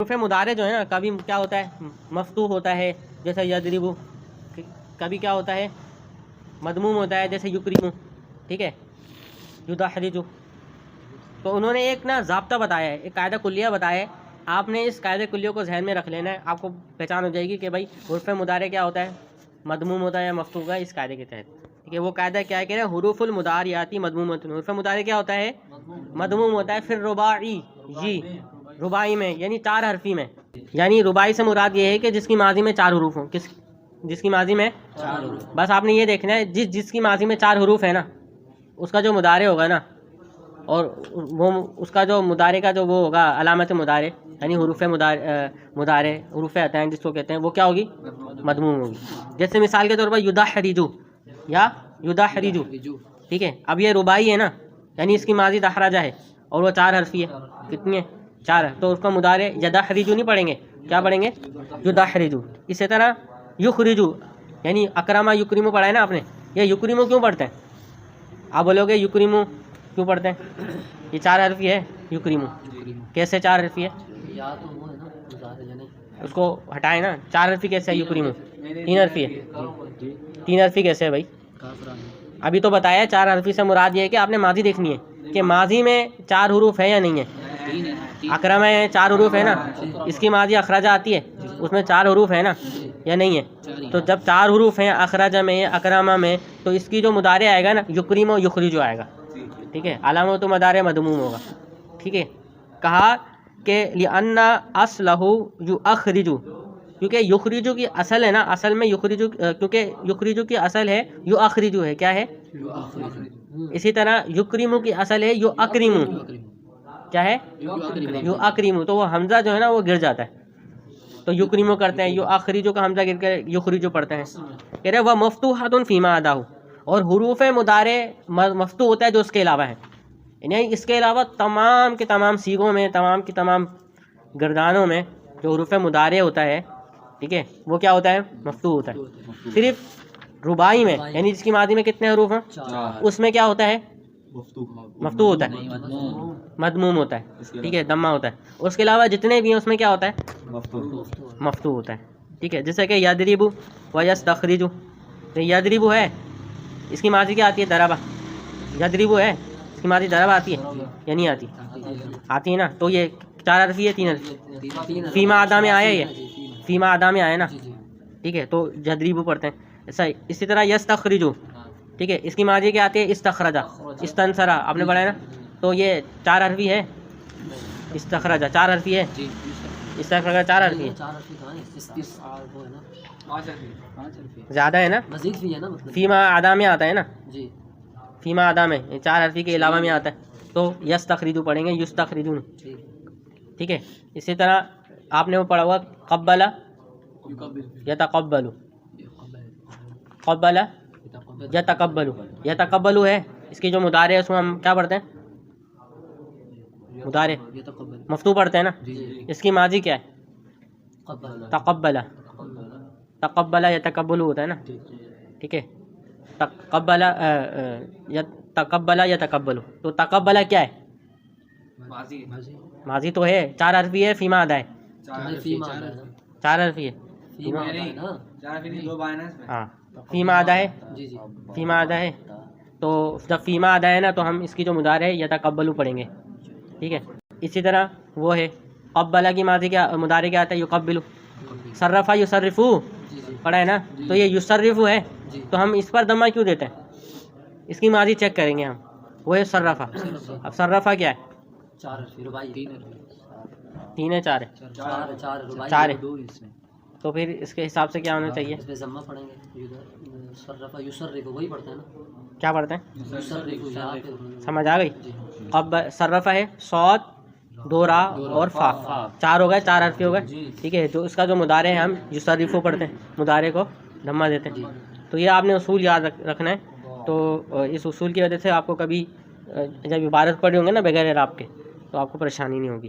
حروف مضارع جو ہے نا کبھی کیا ہوتا ہے مفتوح ہوتا ہے جیسے یضربو، کبھی کیا ہوتا ہے مضموم ہوتا ہے جیسے یکرمو، ٹھیک ہے، یدحرجو۔ تو انہوں نے ایک نا ضابطہ بتایا ہے، ایک قاعدہ کلیہ بتایا ہے، آپ نے اس قاعدہ کلیہ کو ذہن میں رکھ لینا ہے، آپ کو پہچان ہو جائے گی کہ بھائی حروف مضارع کیا ہوتا ہے، مضموم ہوتا ہے یا مفتوح ہوتا ہے اس قاعدے کے تحت، ٹھیک ہے۔ وہ قاعدہ کیا ہے کہ حروف المضارعات مضمومۃ، حروف مضارع کیا ہوتا ہے مضموم ہوتا ہے، پھر رباعی جی رباعی میں یعنی 4 حرفی میں، یعنی رباعی سے مراد یہ ہے کہ جس کی ماضی میں 4 حروف ہوں، جس کی ماضی میں 4 حروف، بس آپ نے یہ دیکھنا ہے جس کی ماضی میں 4 حروف ہے نا اس کا جو مضارع ہوگا نا، اور وہ اس کا جو مضارع کا جو وہ ہوگا علامت مضارع یعنی حروف مضارع حروف عطین جس کو کہتے ہیں وہ کیا ہوگی مضموم ہوگی۔ جیسے مثال کے طور پر یدحرجو یا یدحرجو، ٹھیک ہے۔ اب یہ رباعی ہے نا یعنی اس کی ماضی دحرجہ ہے اور وہ 4 حرفی ہے، کتنی ہے 4 ہے، تو اس کا مضارع یدحرجو نہیں پڑھیں گے، کیا پڑھیں گے یدحرجو۔ اسی طرح یخرجو یعنی اکرما یکرمو پڑھا ہے نا آپ نے، یہ یکرمو کیوں پڑھتے ہیں؟ آپ بولو گے یکرمو کیوں پڑھتے ہیں؟ یہ 4 حرفی ہے یکرمو، کیسے 4 حرفی ہے؟ اس کو ہٹائیں نا، 4 حرفی کیسے ہے یکرمو؟ 3 حرفی ہے، 3 حرفی کیسے ہے بھائی؟ ابھی تو بتایا 4 حرفی سے مراد یہ ہے کہ آپ نے ماضی دیکھنی ہے کہ ماضی میں 4 حروف ہے یا نہیں ہے۔ اکرم ہے 4 حروف ہے نا، اس کی ماضی اخراجہ آتی ہے، اس میں 4 حروف ہے نا یا نہیں ہے؟ تو جب 4 حروف ہیں اخراجہ میں اکرمہ میں تو اس کی جو مضارع آئے گا نا یکرمو یخرجو آئے گا، ٹھیک ہے، علامت مضارع مضموم ہوگا، ٹھیک ہے۔ کہا کہ لأن اصلہ یخرجو، کیونکہ یخرجو کی اصل ہے نا، اصل میں یخرجو، کیونکہ یخرجو کی اصل ہے یؤخرجو ہے، کیا ہے اسی طرح یکرمو کی اصل ہے یؤکرمو، کیا ہے یؤکرمو، تو وہ حمزہ جو ہے نا وہ گر جاتا ہے تو یکرمو کرتے ہیں، یؤخرجو کا حمزہ گر کر یخرجو پڑھتے ہیں۔ کہہ رہے وہ مفتوحۃ فیما عداہ، اور حروف مضارع مفتوح ہوتا ہے جو اس کے علاوہ ہے، یعنی اس کے علاوہ تمام کے تمام صیغوں میں، تمام کی تمام گردانوں میں جو حروف مضارع ہوتا ہے، ٹھیک ہے، وہ کیا ہوتا ہے مفتوح ہوتا ہے۔ صرف رباعی میں یعنی جس کی ماضی میں کتنے حروف ہیں اس میں کیا ہوتا ہے مفتوح ہوتا ہے، مضموم ہوتا ہے، ٹھیک ہے، ضمہ ہوتا ہے، اس کے علاوہ جتنے بھی ہیں اس میں کیا ہوتا ہے مفتوح ہوتا ہے، ٹھیک ہے۔ جیسے کہ یضرب و یستخرج، یضرب ہے اس کی ماضی کیا آتی ہے ضربہ، یضرب ہے اس کی ماضی ضربہ آتی ہے یا نہیں آتی؟ آتی ہے نا، تو یہ 4 حرفی ہے 3 حرفی؟ فیما عدا میں آیا، یہ فیما عدا میں آیا نا، ٹھیک ہے، تو یضرب پڑھتے ہیں ایسا ہی۔ اسی طرح یستخرج، ٹھیک ہے، اس کی ماضی کیا آتی ہے استخرجہ، استنصرہ آپ نے پڑھا ہے نا، تو یہ 4 حرفی ہے، استخرجہ 4 حرفی ہے، استخرجہ 4 حرفی ہے، زیادہ ہے نا، فیما عدا میں آتا ہے نا، فیما عدا میں 4 حرفی کے علاوہ میں آتا ہے تو یستخرجو پڑھیں گے یستخرجون، ٹھیک ہے۔ اسی طرح آپ نے وہ پڑھا ہوا قبل یتقبل، قبل یتقبل، یتقبل ہے اس کی جو مضارع ہے اس میں ہم کیا پڑھتے ہیں مضارع مفتوح پڑھتے ہیں نا، اس کی ماضی کیا ہے تقبل، تقبل یتقبل ہوتا ہے نا، ٹھیک ہے، تقبل تقبل یتقبل، تو تقبل کیا ہے ماضی تو ہے، 4 حرفی ہے، فیما عدا ہے 4 حرفی ہے، ہاں فیما عدا ہے، فیما عدا ہے، تو جب فیما عدا ہے نا تو ہم اس کی جو مضارع ہے یتقبل پڑھیں گے، ٹھیک ہے۔ اسی طرح وہ ہے قبل کی ماضی کیا مضارع کیا آتا ہے یقبل، صرف یصرف پڑھا ہے نا، تو یہ یصرف ہے تو ہم اس پر ضمہ کیوں دیتے ہیں؟ اس کی ماضی چیک کریں گے ہم، وہ ہے صرفہ۔ اب صرفہ کیا ہے 3 ہے 4 ہے 4 ہے، تو پھر اس کے حساب سے کیا ہونا چاہیے کیا پڑھتے ہیں سمجھ آ گئی؟ اب صرفہ ہے صاد 2 را اور فا، 4 ہو گئے، 4 حرفی ہو گئے، ٹھیک ہے، جو اس کا جو مضارع ہے ہم یصرفو پڑھتے ہیں، مضارع کو ضمہ دیتے ہیں، تو یہ آپ نے اصول یاد رکھنا ہے۔ تو اس اصول کی وجہ سے آپ کو کبھی جب عبارت پڑھی ہوں گے نا بغیر اعراب کے تو آپ کو پریشانی نہیں ہوگی۔